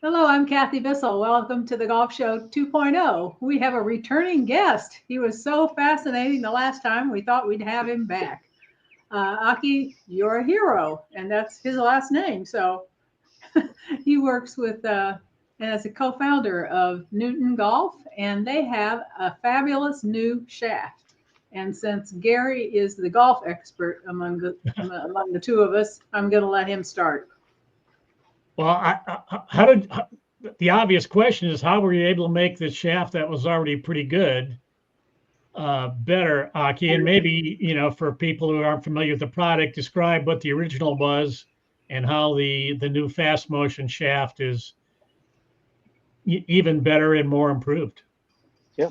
Hello, I'm Kathy Bissell. Welcome to the Golf Show 2.0. We have a returning guest. He was so fascinating the last time we thought we'd have him back. Aki Yorihiro, and that's his last name. So he works with and as a co-founder of Newton Golf, and they have a fabulous new shaft. And since Gary is the golf expert among the two of us, I'm going to let him start. Well, the obvious question is how were you able to make this shaft that was already pretty good better, Aki? And maybe, for people who aren't familiar with the product, describe what the original was and how the new fast motion shaft is even better and more improved. Yeah.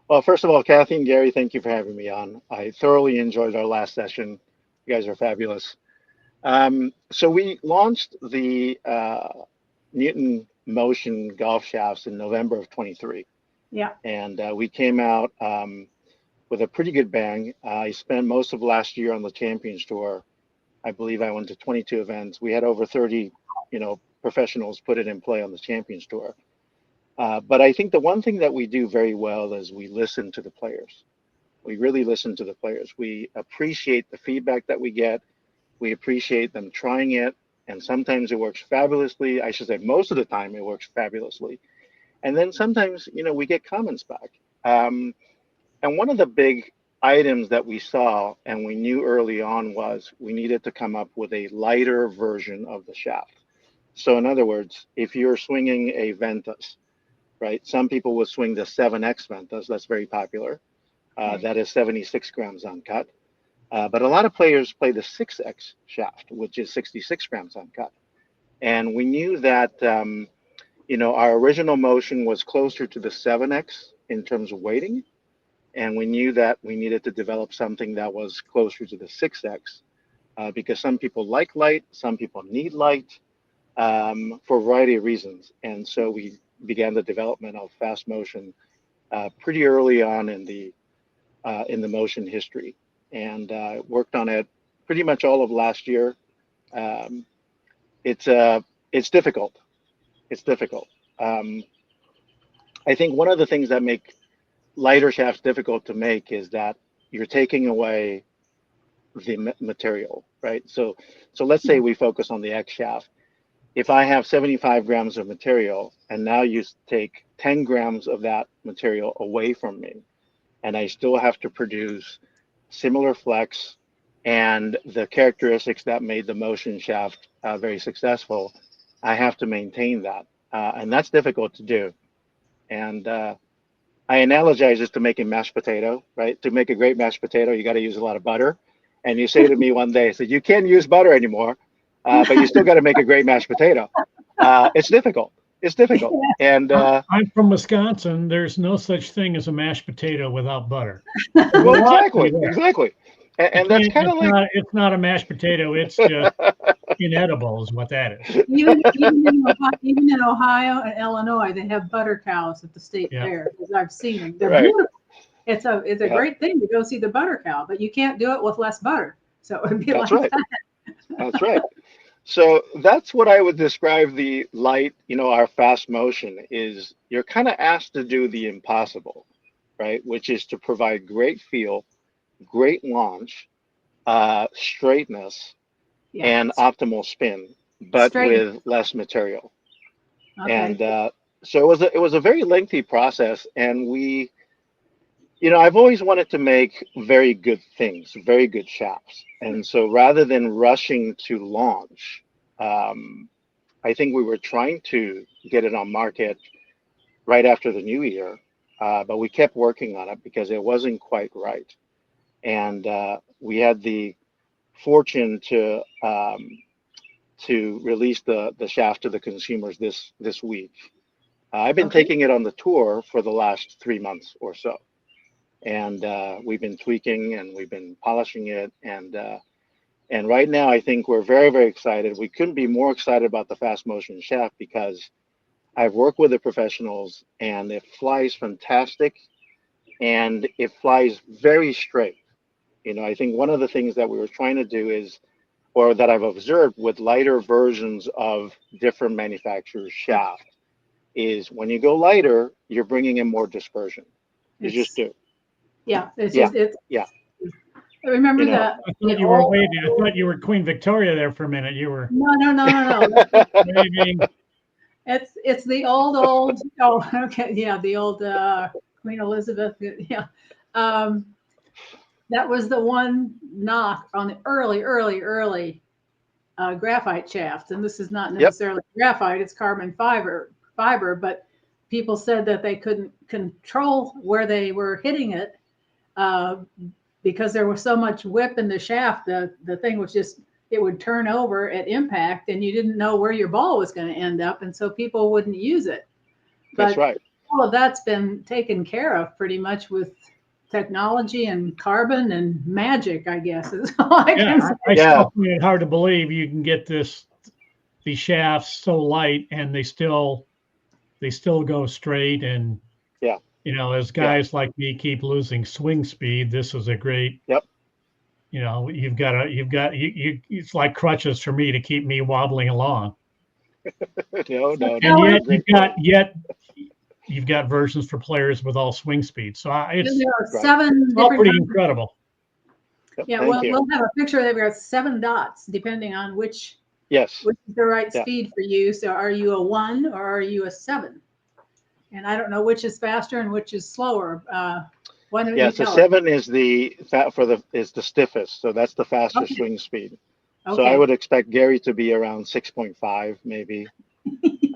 Well, first of all, Kathy and Gary, thank you for having me on. I thoroughly enjoyed our last session. You guys are fabulous. So we launched the Newton Motion golf shafts in November of 23. Yeah. And we came out with a pretty good bang. I spent most of last year on the Champions Tour. I believe I went to 22 events. We had over 30, professionals put it in play on the Champions Tour. But I think the one thing that we do very well is we listen to the players. We really listen to the players. We appreciate the feedback that we get. We appreciate them trying it. And sometimes it works fabulously. I should say most of the time it works fabulously. And then sometimes, we get comments back. And one of the big items that we saw and we knew early on was we needed to come up with a lighter version of the shaft. So in other words, if you're swinging a Ventus, right? Some people will swing the 7X Ventus. That's very popular. That is 76 grams uncut. But a lot of players play the 6X shaft, which is 66 grams uncut. And we knew that, our original motion was closer to the 7X in terms of weighting. And we knew that we needed to develop something that was closer to the 6X because some people like light, some people need light for a variety of reasons. And so we began the development of fast motion pretty early on in the motion history, and worked on it pretty much all of last year. It's difficult. It's difficult. I think one of the things that make lighter shafts difficult to make is that you're taking away the material, right? So let's say we focus on the X shaft. If I have 75 grams of material and now you take 10 grams of that material away from me, and I still have to produce similar flex and the characteristics that made the motion shaft very successful, I have to maintain that. And that's difficult to do. And I analogize this to making mashed potato, right? To make a great mashed potato, you got to use a lot of butter. And you say to me one day, so you can't use butter anymore, but you still got to make a great mashed potato. It's difficult. It's difficult. And I'm from Wisconsin. There's no such thing as a mashed potato without butter. well, exactly. And that's kind of like it's not a mashed potato. It's just inedible, is what that is. Even in Ohio and Illinois, they have butter cows at the state fair because I've seen them. They're beautiful. It's a great thing to go see the butter cow, but you can't do it with less butter. So it would be That's like right. that. That's right. So that's what I would describe the light, our fast motion is you're kind of asked to do the impossible, right? Which is to provide great feel, great launch, straightness, and optimal spin, but with less material. Okay. And so it was a very lengthy process, and I've always wanted to make very good things, very good shafts. And so rather than rushing to launch, I think we were trying to get it on market right after the new year, but we kept working on it because it wasn't quite right. And we had the fortune to release the shaft to the consumers this week. I've been taking it on the tour for the last 3 months or so. And we've been tweaking and we've been polishing it. And right now, I think we're very, very excited. We couldn't be more excited about the fast motion shaft because I've worked with the professionals and it flies fantastic and it flies very straight. I think one of the things that we were trying to do is, or that I've observed with lighter versions of different manufacturers' shaft, is when you go lighter, you're bringing in more dispersion. You just do. Yeah, it's Yeah, just it's. yeah. I remember You know. the. I thought you were waiting. I thought you were Queen Victoria there for a minute. You were No. waving. It's the old. Oh, okay, yeah, the old Queen Elizabeth. Yeah, that was the one knock on the early graphite shafts, and this is not Yep. necessarily graphite; it's carbon fiber. But people said that they couldn't control where they were hitting it because there was so much whip in the shaft. The thing was just, it would turn over at impact, and you didn't know where your ball was going to end up, and so people wouldn't use it. But That's right. all of that's been taken care of pretty much with technology and carbon and magic, I guess is all I can say. I still find it hard to believe you can get these shafts so light and they still go straight. And you know, as guys like me keep losing swing speed, this is a great. Yep. You know, it's like crutches for me to keep me wobbling along. No. And yet you've got versions for players with all swing speed. So it's all pretty incredible. Yeah, we'll have a picture that we got 7 dots depending on which is the right speed for you. So are you a 1 or are you a 7? And I don't know which is faster and which is slower. Why don't you tell 7 is the stiffest, so that's the fastest swing speed. So I would expect Gary to be around 6.5 maybe.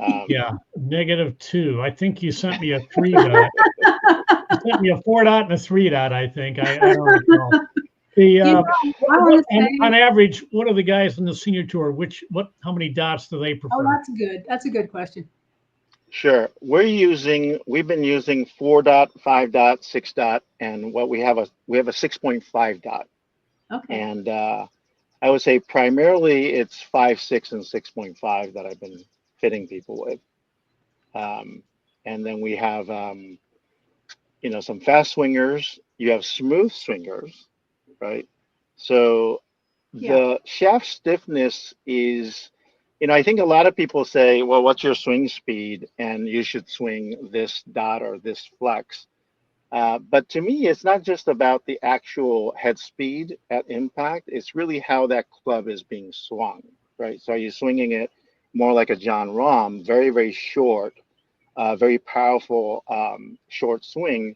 -2. I think you sent me a 3 dot. You sent me a 4 dot and a 3 dot, I think. I don't recall. On average, what are the guys in the senior tour? How many dots do they prefer? Oh, that's good. That's a good question. Sure. We've been using 4 dot, 5 dot, 6 dot, and we have a 6.5 dot. Okay. And I would say primarily it's 5, 6, and 6.5 that I've been fitting people with. And then we have some fast swingers. You have smooth swingers, right? So the shaft stiffness is, I think a lot of people say, well, what's your swing speed? And you should swing this dot or this flex. But to me, it's not just about the actual head speed at impact. It's really how that club is being swung, right? So are you swinging it more like a John Rahm, very, very short, very powerful short swing?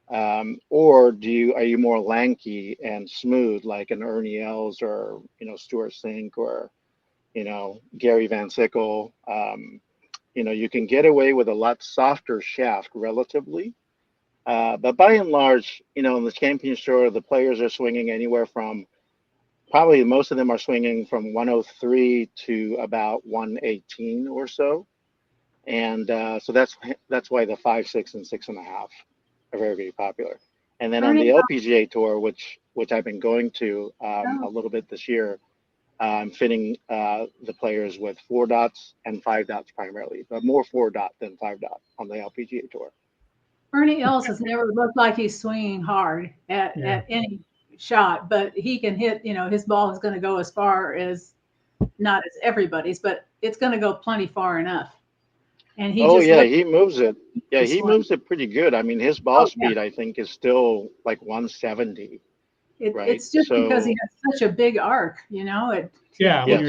Or are you more lanky and smooth like an Ernie Els or, Stuart Sink or, Gary Van Sickle? You can get away with a lot softer shaft relatively. But by and large, in the Champions Tour, the players are swinging anywhere from, probably most of them are swinging from 103 to about 118 or so. And so that's why the 5, 6, and 6.5 are very, very popular. And then on the LPGA Tour, which I've been going to a little bit this year, I'm fitting the players with 4 dots and 5 dots primarily, but more 4 dot than 5 dot on the LPGA Tour. Ernie Els has never looked like he's swinging hard at any shot, but he can hit, his ball is going to go as far as, not as everybody's, but it's going to go plenty far enough. And he he moves it. Yeah, he moves it pretty good. I mean, his ball speed, I think, is still like 170. Right? It's just because he has such a big arc, when you're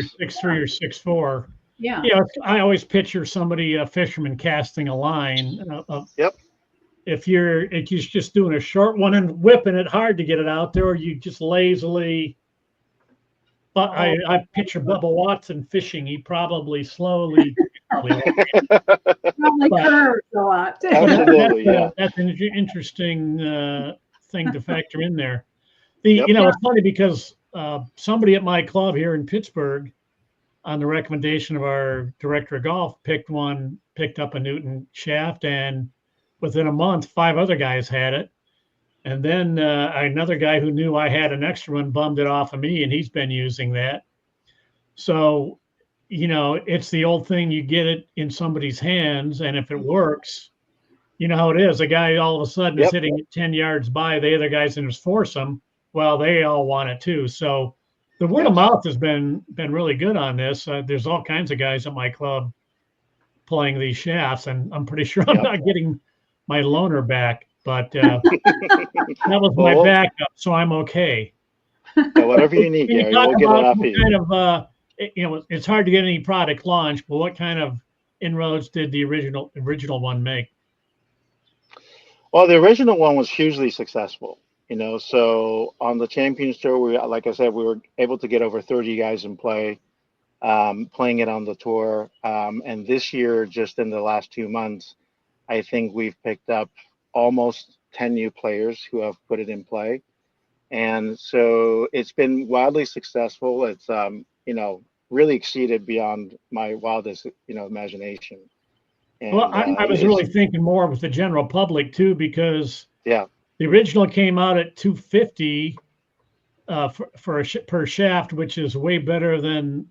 6'3" or 6'4". Yeah. I always picture somebody, a fisherman, casting a line. If you're just doing a short one and whipping it hard to get it out there, or you just lazily. But I picture Bubba Watson fishing. He probably slowly. Probably curves a lot. Absolutely, that's an interesting thing to factor in there. It's funny because somebody at my club here in Pittsburgh, on the recommendation of our director of golf, picked up a Newton shaft, and within a month, 5 other guys had it. And then another guy who knew I had an extra one bummed it off of me, and he's been using that. So, it's the old thing, you get it in somebody's hands, and if it works, you know how it is. A guy all of a sudden is hitting it 10 yards by, the other guys in his foursome. Well, they all want it too. So The word Yes. of mouth has been really good on this. There's all kinds of guys at my club playing these shafts, and I'm pretty sure I'm Yep. not getting my loaner back, but that was my Well, backup, so I'm okay. yeah, whatever you Can need, you Gary, talk we'll get it about off what of you. kind of it's hard to get any product launched, but what kind of inroads did the original one make? Well, the original one was hugely successful. So on the Champions Tour, like I said, we were able to get over 30 guys in play, playing it on the tour. And this year, just in the last 2 months, I think we've picked up almost 10 new players who have put it in play. And so it's been wildly successful. It's, really exceeded beyond my wildest, imagination. Well, And I was it's, really thinking more with the general public too, because yeah, the original came out at 250 per shaft, which is way better than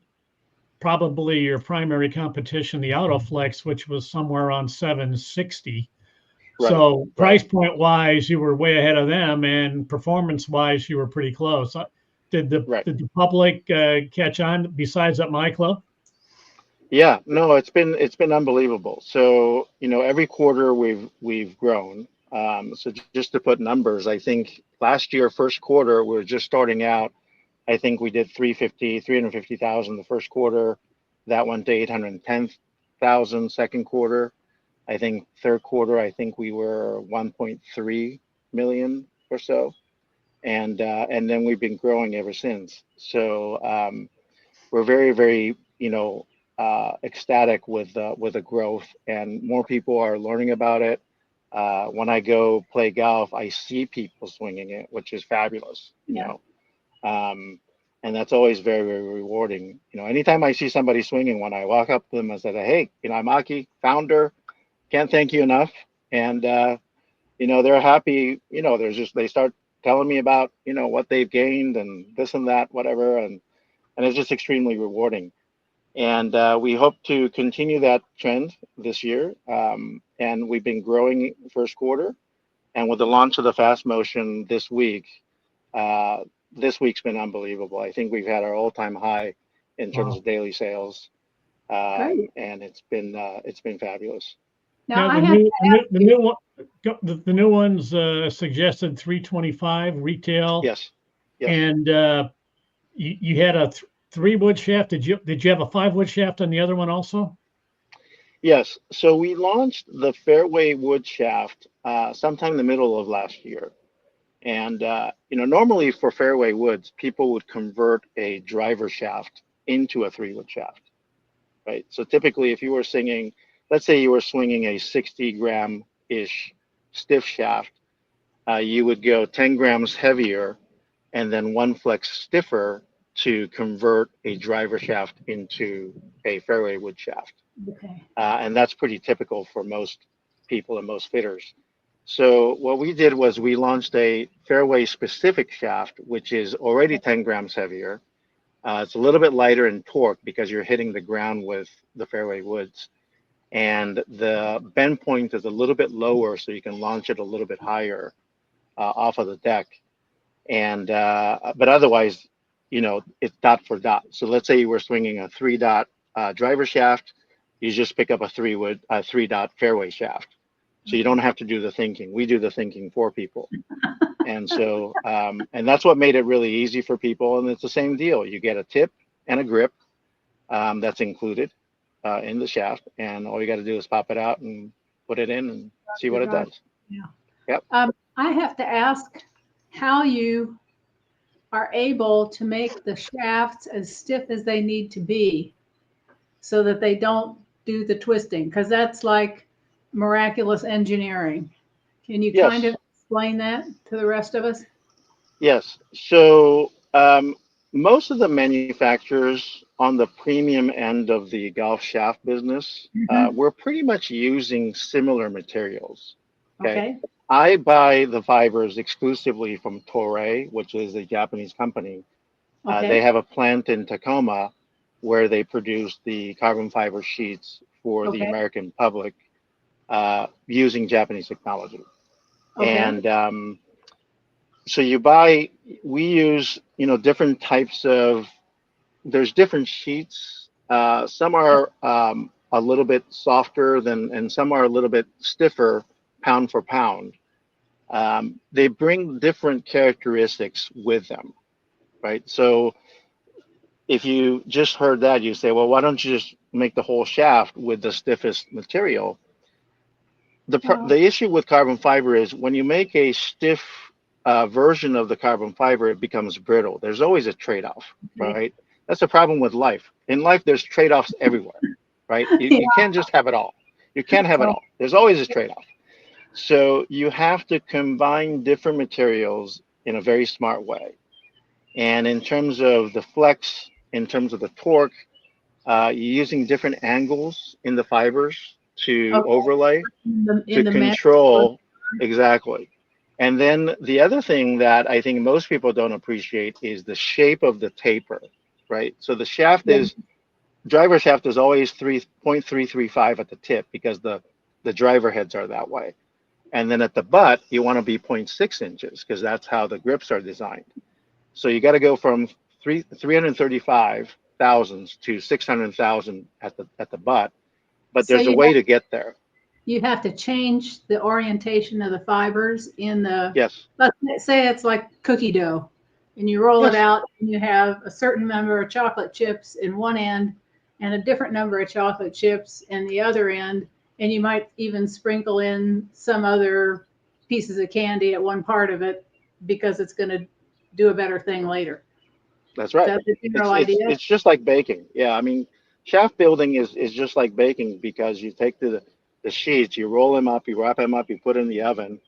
probably your primary competition, the Autoflex, which was somewhere around 760. right, So right. price point wise, you were way ahead of them, and performance wise, you were pretty close. Did Right. the public catch on besides at my club? Yeah, no, it's been unbelievable. So, every quarter we've grown. So just to put numbers, I think last year, first quarter, we were just starting out. I think we did 350,000 the first quarter. That went to 810,000 second quarter. I think third quarter, I think we were 1.3 million or so. And then we've been growing ever since. So we're very, very, ecstatic with the growth, and more people are learning about it. When I go play golf, I see people swinging it, which is fabulous. Yeah. Um, and that's always very, very rewarding. Anytime I see somebody swinging one, I walk up to them and say, "Hey, I'm Aki, founder. Can't thank you enough." And they're happy. They start telling me about what they've gained and this and that, whatever, and it's just extremely rewarding. And we hope to continue that trend this year. And we've been growing first quarter. And with the launch of the Fast Motion uh, this week's been unbelievable. I think we've had our all-time high in terms Wow. of daily sales, Great. and it's been fabulous. Now Now I have to ask the you, new one, the new ones suggested 325 retail, Yes, yes, and you had a 3 wood shaft. Did you have a 5 wood shaft on the other one also? yes. So we launched the Fairway Wood Shaft sometime in the middle of last year. And normally for fairway woods, people would convert a driver shaft into a 3 wood shaft, right? So typically, if you were singing, let's say you were swinging a 60-gram-ish stiff shaft, you would go 10 grams heavier and then one flex stiffer to convert a driver shaft into a fairway wood shaft. okay. And that's pretty typical for most people and most fitters. So what we did was we launched a fairway specific shaft, which is already 10 grams heavier. It's a little bit lighter in torque because you're hitting the ground with the fairway woods. And the bend point is a little bit lower, so you can launch it a little bit higher off of the deck. And but otherwise, it's dot for dot. So let's say you were swinging a 3 dot driver shaft, you just pick up a 3 dot fairway shaft. So you don't have to do the thinking. We do the thinking for people. And so, and that's what made it really easy for people. And it's the same deal. You get a tip and a grip that's included in the shaft. And all you got to do is pop it out and put it in and see what it does. Yeah. Yep. I have to ask how you are able to make the shafts as stiff as they need to be so that they don't do the twisting, because that's like miraculous engineering. Can you kind Yes. of explain that to the rest of us? Yes. So most of the manufacturers on the premium end of the golf shaft business, Mhm. we're pretty much using similar materials. Okay. Okay. I buy the fibers exclusively from Toray, which is a Japanese company. They Okay. have a plant in Tacoma where they produce the carbon fiber sheets for the Okay. American public using Japanese technology. Okay. And So we use, different types of, there's different sheets. Some are a little bit softer and some are a little bit stiffer pound for pound. They bring different characteristics with them, right? So if you just heard that, you say, well, why don't you just make the whole shaft with the stiffest material? The issue with carbon fiber is when you make a stiff version of the carbon fiber, it becomes brittle. There's always a trade-off, right? That's the problem with life. In life, there's trade-offs everywhere, right? You can't just have it all. You can't have it all. There's always a trade-off. So you have to combine different materials in a very smart way. And in terms of the flex, in terms of the torque, you're using different angles in the fibers to overlay, to control. Exactly. And then the other thing that I think most people don't appreciate is the shape of the taper, right? So the shaft driver shaft is always 3.335 at the tip because the driver heads are that way. And then at the butt, you want to be 0.6 inches because that's how the grips are designed. So you got to go from 335 thousandths to 600,000 at the butt, but there's a way to get there. You have to change the orientation of the fibers in the. Yes. Let's say it's like cookie dough, and you roll it out, and you have a certain number of chocolate chips in one end, and a different number of chocolate chips in the other end, and you might even sprinkle in some other pieces of candy at one part of it because it's going to do a better thing later. That's right. That's the general idea. It's just like baking. Yeah, I mean, shaft building is just like baking because you take the sheets, you roll them up, you wrap them up, you put it in the oven,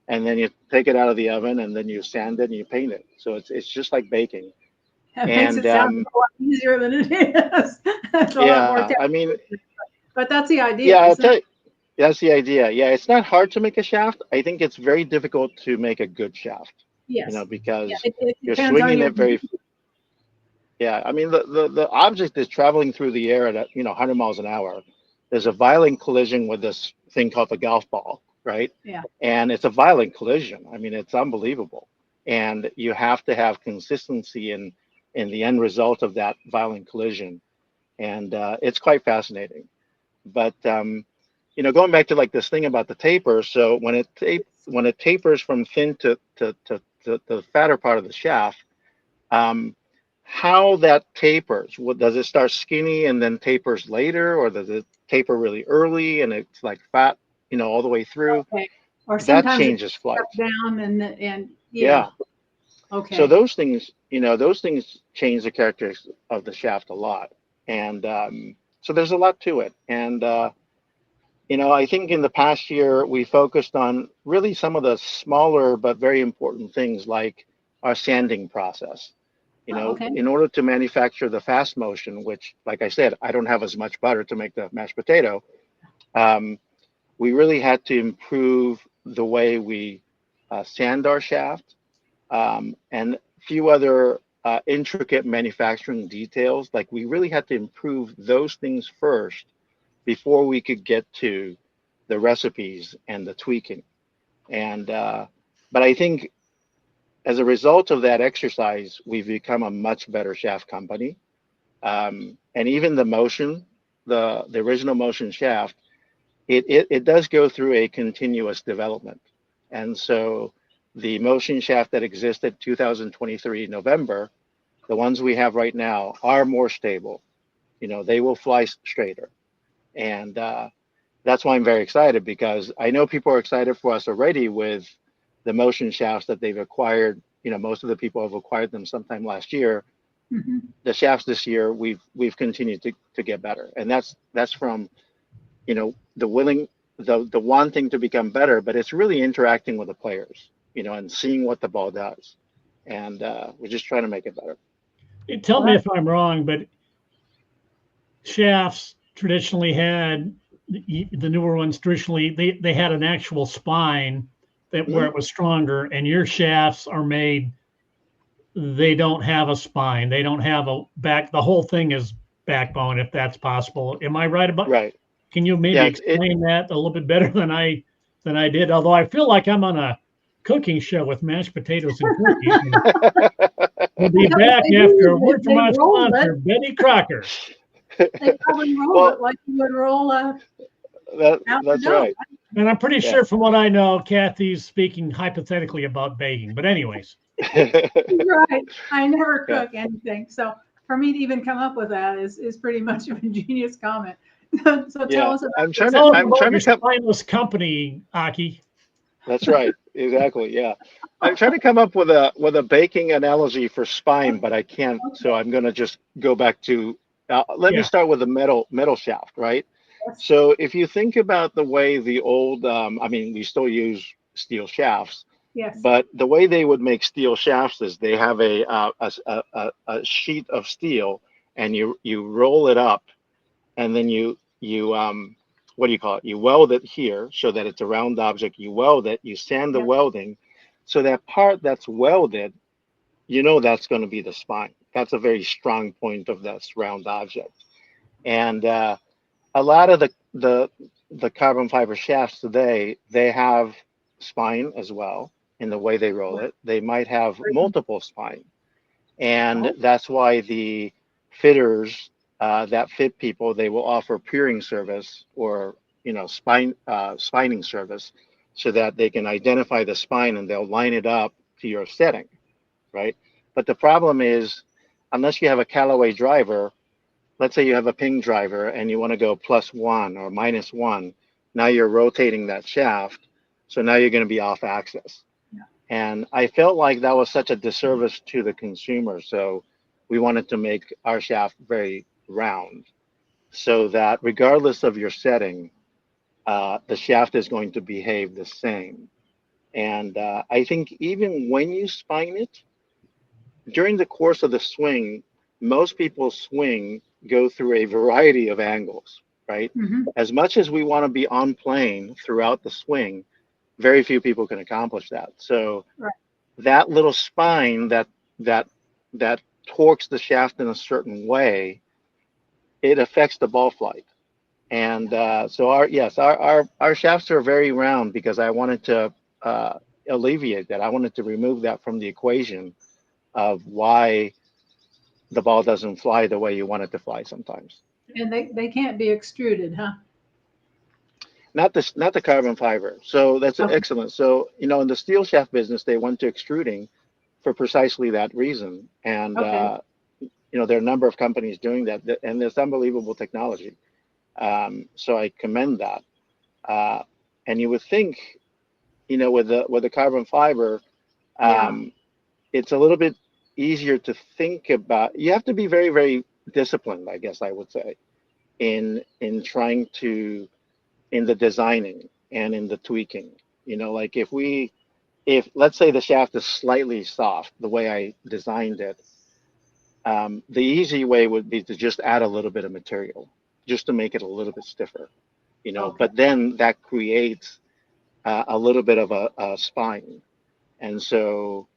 and then you take it out of the oven, and then you sand it and you paint it. So it's just like baking. That makes it sound a lot easier than it is. It's a lot more I mean, but that's the idea. Yeah, I'll tell you, that's the idea. Yeah, it's not hard to make a shaft. I think it's very difficult to make a good shaft. Yes. Because it you're swinging it very. Yeah, I mean the object is traveling through the air at 100 miles an hour. There's a violent collision with this thing called the golf ball, right? Yeah. And it's a violent collision. I mean, it's unbelievable. And you have to have consistency in the end result of that violent collision. And it's quite fascinating. But going back to like this thing about the taper. So when it tapers from thin to the fatter part of the shaft, how that tapers, does it start skinny and then tapers later, or does it taper really early and it's like fat, all the way through? Okay. Or sometimes that changes flight down and yeah. Okay. So those things change the characteristics of the shaft a lot, and so there's a lot to it. And I think in the past year we focused on really some of the smaller but very important things like our sanding process. In order to manufacture the fast motion, which, like I said, I don't have as much butter to make the mashed potato, we really had to improve the way we sand our shaft, and a few other intricate manufacturing details. Like we really had to improve those things first before we could get to the recipes and the tweaking. And but I think as a result of that exercise, we've become a much better shaft company. And even the motion, the original motion shaft, it does go through a continuous development. And so the motion shaft that existed 2023 November, the ones we have right now are more stable. They will fly straighter. And that's why I'm very excited, because I know people are excited for us already with the motion shafts that they've acquired. Most of the people have acquired them sometime last year. Mm-hmm. The shafts this year, we've continued to get better. And that's from, the wanting to become better, but it's really interacting with the players, and seeing what the ball does. And we're just trying to make it better. Tell me if I'm wrong, but shafts traditionally had, the newer ones traditionally, they had an actual spine where it was stronger, and your shafts are made, they don't have a spine. They don't have a back. The whole thing is backbone, if that's possible. Am I right about? Right. Can you maybe explain that a little bit better than I did? Although I feel like I'm on cooking show with mashed potatoes and cookies. And we'll be back after a word from our sponsor, Betty Crocker. They probably roll it like you would roll that's right. And I'm pretty sure, from what I know, Kathy's speaking hypothetically about baking. But anyways. Right. I never cook anything. So for me to even come up with that is pretty much a genius comment. So tell us about I'm trying to spineless company, Aki. That's right. Exactly. Yeah. I'm trying to come up with a baking analogy for spine, but I can't. So I'm going to just go back to let me start with the metal shaft, right? Yes. So if you think about the way the old, I mean, we still use steel shafts, Yes. but the way they would make steel shafts is they have a sheet of steel, and you roll it up, and then you what do you call it? You weld it here so that it's a round object. You weld it, you sand the welding, so that part that's welded, that's going to be the spine. That's a very strong point of this round object. And a lot of the carbon fiber shafts today, they have spine as well in the way they roll it. They might have multiple spine. And that's why the fitters that fit people, they will offer peering service or spining service, so that they can identify the spine and they'll line it up to your setting, right? But the problem is, unless you have a Callaway driver, let's say you have a ping driver and you want to go +1 or -1, now you're rotating that shaft, so now you're going to be off axis. And I felt like that was such a disservice to the consumer. So we wanted to make our shaft very round, so that regardless of your setting, the shaft is going to behave the same. And I think even when you spine it, during the course of the swing, most people's swing go through a variety of angles, right? Mm-hmm. As much as we want to be on plane throughout the swing, very few people can accomplish that. So that little spine that torques the shaft in a certain way, it affects the ball flight. And so our shafts are very round because I wanted to alleviate that. I wanted to remove that from the equation of why the ball doesn't fly the way you want it to fly sometimes. And they can't be extruded, huh? Not the carbon fiber. So that's excellent. So in the steel shaft business, they went to extruding for precisely that reason. And there are a number of companies doing that, and there's unbelievable technology. So I commend that. And you would think, with the carbon fiber, it's a little bit easier to think about. You have to be very, very disciplined, I guess I would say, in trying to, in the designing and in the tweaking. Like if let's say the shaft is slightly soft, the way I designed it, the easy way would be to just add a little bit of material just to make it a little bit stiffer, but then that creates a little bit of a spine. And so,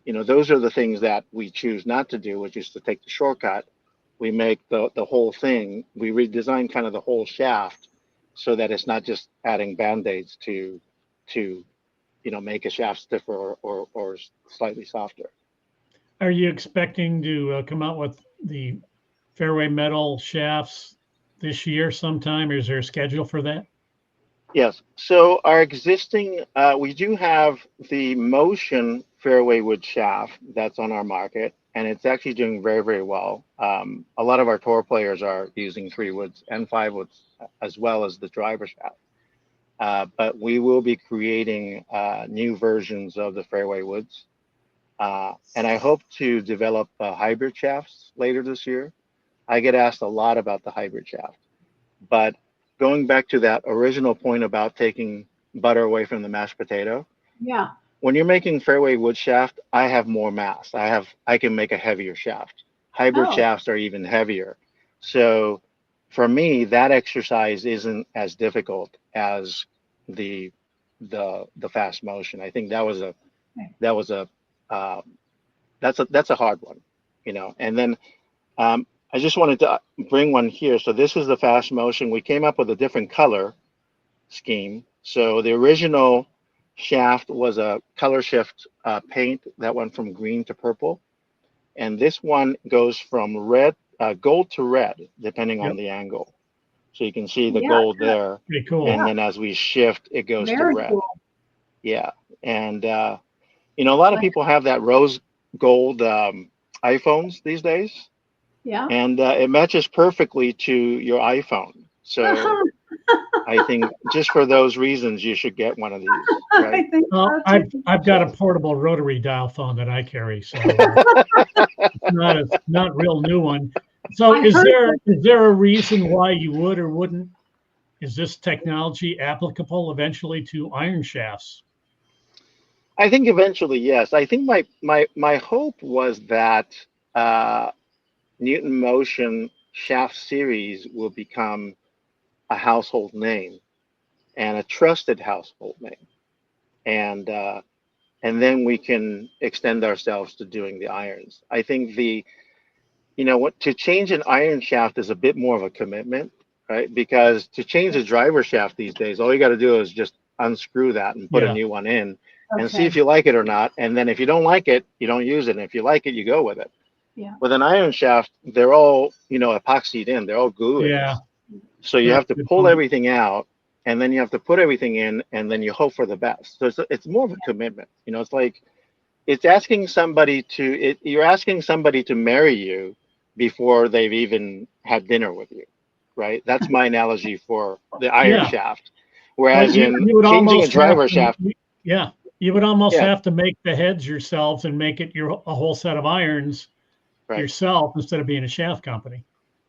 those are the things that we choose not to do, which is to take the shortcut. We make the whole thing, we redesign kind of the whole shaft so that it's not just adding band-aids to make a shaft stiffer or slightly softer. Are you expecting to come out with the fairway metal shafts this year sometime, or is there a schedule for that? Yes. So our existing, we do have the Motion fairway wood shaft that's on our market, and it's actually doing very, very well. A lot of our tour players are using 3 woods and 5 woods as well as the driver shaft. But we will be creating new versions of the fairway woods. And I hope to develop hybrid shafts later this year. I get asked a lot about the hybrid shaft, but going back to that original point about taking butter away from the mashed potato. Yeah. When you're making fairway wood shaft, I have more mass. I can make a heavier shaft. Hybrid shafts are even heavier. So for me, that exercise isn't as difficult as the fast motion. I think that's a hard one, And then I just wanted to bring one here. So this is the fast motion. We came up with a different color scheme. So the original shaft was a color shift paint that went from green to purple. And this one goes from gold to red, depending on Yep. the angle. So you can see the Yeah, gold there. Pretty cool. And then as we shift, it goes to very red. cool. Yeah. And, you know, a lot of people have that rose gold iPhones these days. Yeah. And it matches perfectly to your iPhone. So I think just for those reasons, you should get one of these, I right? think Well, so too. I've got a portable rotary dial phone that I carry, so it's not a real new one. So I is heard there a reason why you would or wouldn't? Is this technology applicable eventually to iron shafts? I think eventually, yes. I think my hope was that uh, Newton Motion Shaft Series will become a household name and a trusted household name, and then we can extend ourselves to doing the irons. I think what to change an iron shaft is a bit more of a commitment, right? Because to change a driver shaft these days, all you got to do is just unscrew that and put a Yeah. new one in and see Okay. if you like it or not. And then if you don't like it, you don't use it. And if you like it, you go with it. Yeah. With an iron shaft, they're all, epoxied in, they're all glued in. Yeah. So you That's have to a good pull point. everything out and then you have to put everything in and then you hope for the best. So it's more of a commitment. It's like you're asking somebody to marry you before they've even had dinner with you, right? That's my analogy for the iron Yeah. shaft. Well, Whereas in you would changing a almost have driver to, shaft, yeah, you would almost yeah, have to make the heads yourselves and make it a whole set of irons right, yourself instead of being a shaft company.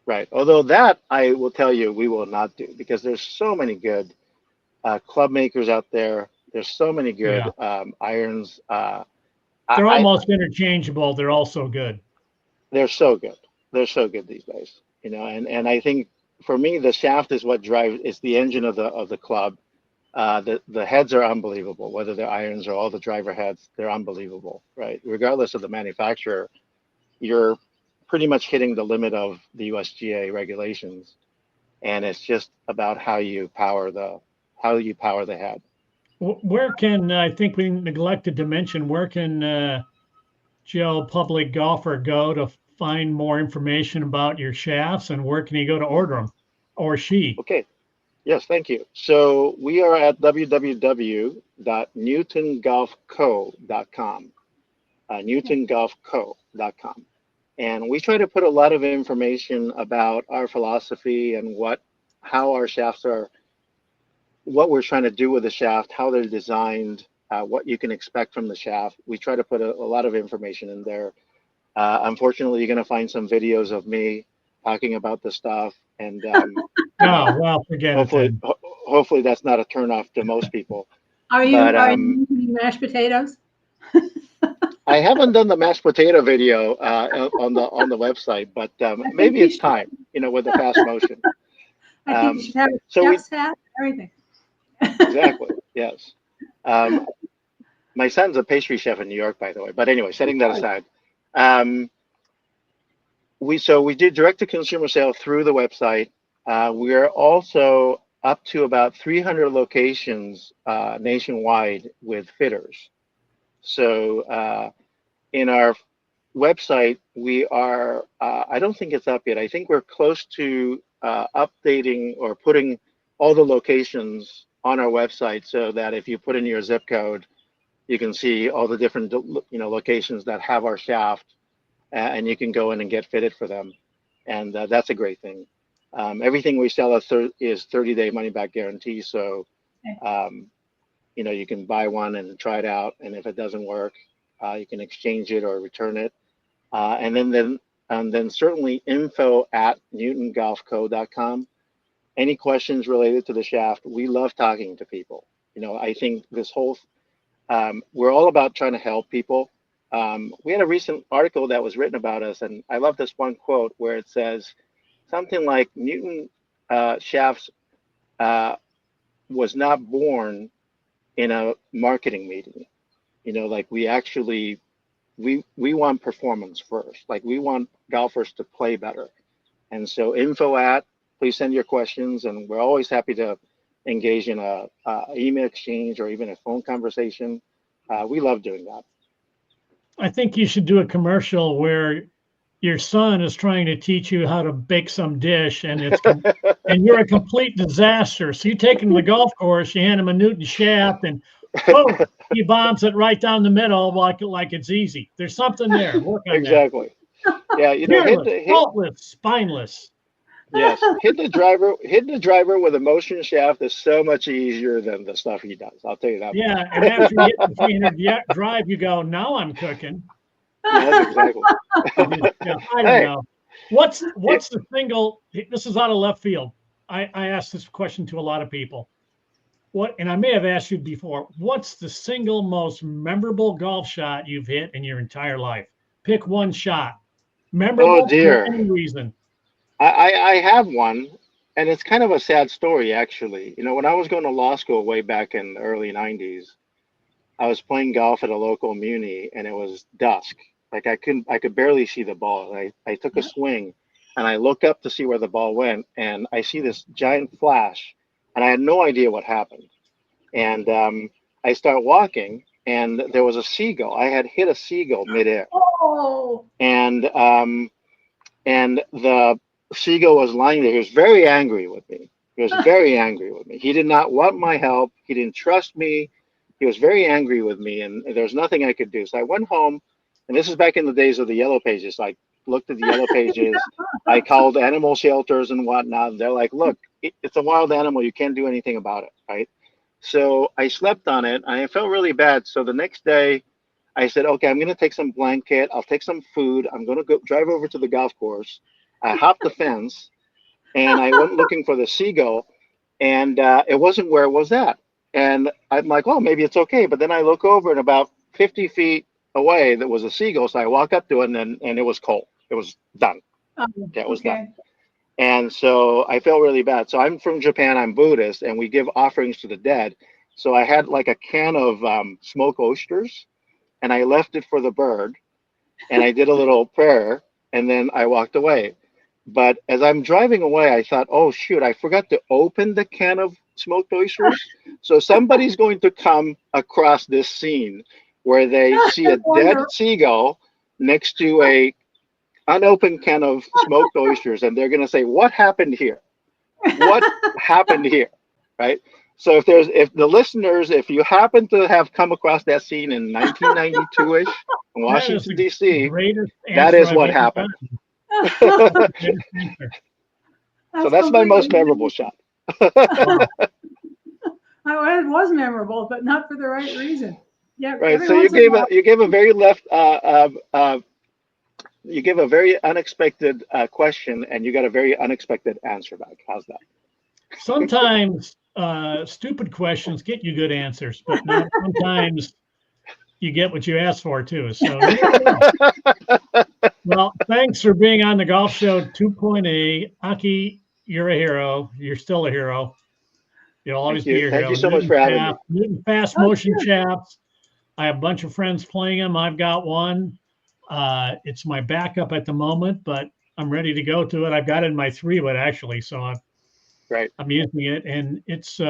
right. Although that I will tell you, we will not do because there's so many good club makers out there. There's so many Yeah. good irons. They're I almost interchangeable. They're also good. They're so good. They're so good these days. And I think for me, the shaft is what drives. It's the engine of the club. The heads are unbelievable, whether they're irons or all the driver heads, they're unbelievable, right? Regardless of the manufacturer, you're pretty much hitting the limit of the USGA regulations, and it's just about how you power the head. Where can, I think we neglected to mention, where can Joe, public golfer, go to find more information about your shafts, and where can he go to order them, or she? Okay. Yes, thank you. So we are at www.newtongolfco.com, newtongolfco.com. And we try to put a lot of information about our philosophy and how our shafts are, what we're trying to do with the shaft, how they're designed, what you can expect from the shaft. We try to put a lot of information in there. Unfortunately, you're going to find some videos of me talking about the stuff, and Oh, well, forget it hopefully, then. hopefully that's not a turnoff to most people. Are But you eating mashed potatoes? I haven't done the mashed potato video on the website, but I think maybe you it's should. time, with the fast motion. I think you Um, should have a so we chef's hat, everything. exactly, yes. Um, my son's a pastry chef in New York, by the way. But anyway, setting that aside, um, we did direct to consumer sale through the website. We are also up to about 300 locations nationwide with fitters. So in our website, we are, I don't think it's up yet. I think we're close to updating or putting all the locations on our website so that if you put in your zip code, you can see all the different locations that have our shaft, and you can go in and get fitted for them. And that's a great thing. Everything we sell is 30-day money back guarantee. So, um, you can buy one and try it out. And if it doesn't work, you can exchange it or return it. And then certainly info@newtongolfco.com. Any questions related to the shaft? We love talking to people. I think we're all about trying to help people. We had a recent article that was written about us, and I love this one quote where it says something like Newton shafts was not born in a marketing meeting. Like we want performance first. Like we want golfers to play better. And so please send your questions, and we're always happy to engage in a email exchange or even a phone conversation. We love doing that. I think you should do a commercial where your son is trying to teach you how to bake some dish, and and you're a complete disaster. So you take him to the golf course, you hand him a Newton shaft, and boom, he bombs it right down the middle like it's easy. There's something there. Work on Exactly. Yeah, that. Faultless, spineless. Yes, hitting the driver with a motion shaft is so much easier than the stuff he does. I'll tell you that. Yeah, and after you hit the 300 drive, you go, now I'm cooking. Yes, exactly. Yeah, I don't know. What's the single? This is out of left field. I asked this question to a lot of people. And I may have asked you before. What's the single most memorable golf shot you've hit in your entire life? Pick one shot. Memorable Oh dear. for any reason. I have one, and it's kind of a sad story, actually. You know, when I was going to law school way back in the early 90s, I was playing golf at a local muni, and it was dusk. Like I could barely see the ball. I took a swing, and I look up to see where the ball went, and I see this giant flash, and I had no idea what happened. And I start walking, and there was a seagull. I had hit a seagull midair, Oh, and the seagull was lying there. He was very angry with me. He was very angry with me. He did not want my help. He didn't trust me. He was very angry with me, and there was nothing I could do. So I went home, and this is back in the days of the yellow pages. I looked at the yellow pages. I called animal shelters and whatnot. And they're like, look, it's a wild animal. You can't do anything about it, right? So I slept on it, and I felt really bad. So the next day, I said, okay, I'm going to take some blanket. I'll take some food. I'm going to go drive over to the golf course. I hopped the fence, and I went looking for the seagull, and it wasn't where it was at. And I'm like, oh, maybe it's okay. But then I look over, and about 50 feet away, there was a seagull. So I walk up to it, and it was cold. It was done. That was done. And so I felt really bad. So I'm from Japan. I'm Buddhist, and we give offerings to the dead. So I had like a can of smoked oysters, and I left it for the bird, and I did a little prayer, and then I walked away. But as I'm driving away, I thought, oh, shoot, I forgot to open the can of smoked oysters. So somebody's going to come across this scene where they see a dead seagull next to a unopened can of smoked oysters, and they're going to say, what happened here? What happened here? Right? So if the listeners, if you happen to have come across that scene in 1992-ish in Washington, D.C., that is what happened. So that's my most memorable shot. It was memorable, but not for the right reason. Yeah. Right. So you gave a very you gave a very unexpected question, and you got a very unexpected answer back. How's that? Sometimes stupid questions get you good answers, but not sometimes you get what you asked for too. So, well, thanks for being on the Golf Show 2.0. Aki, you're a hero. You're still a hero. You'll always be a hero. Thank you so much for having me. Newton fast motion shafts. I have a bunch of friends playing them. I've got one. It's my backup at the moment, but I'm ready to go to it. I've got it in my 3-wood actually, so I'm using it, and it's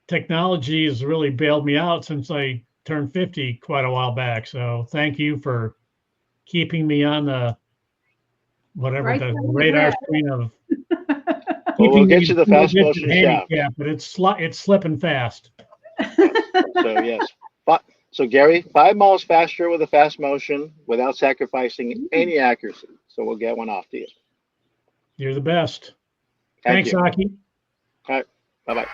technology has really bailed me out since I turned 50 quite a while back. So thank you for keeping me on the the radar screen of. Well, we'll get you the fast motion shaft. Yeah, but it's slipping fast. So yes. So Gary, 5 miles faster with a fast motion without sacrificing any accuracy. So we'll get one off to you. You're the best. Thanks, Aki. All right. Bye-bye.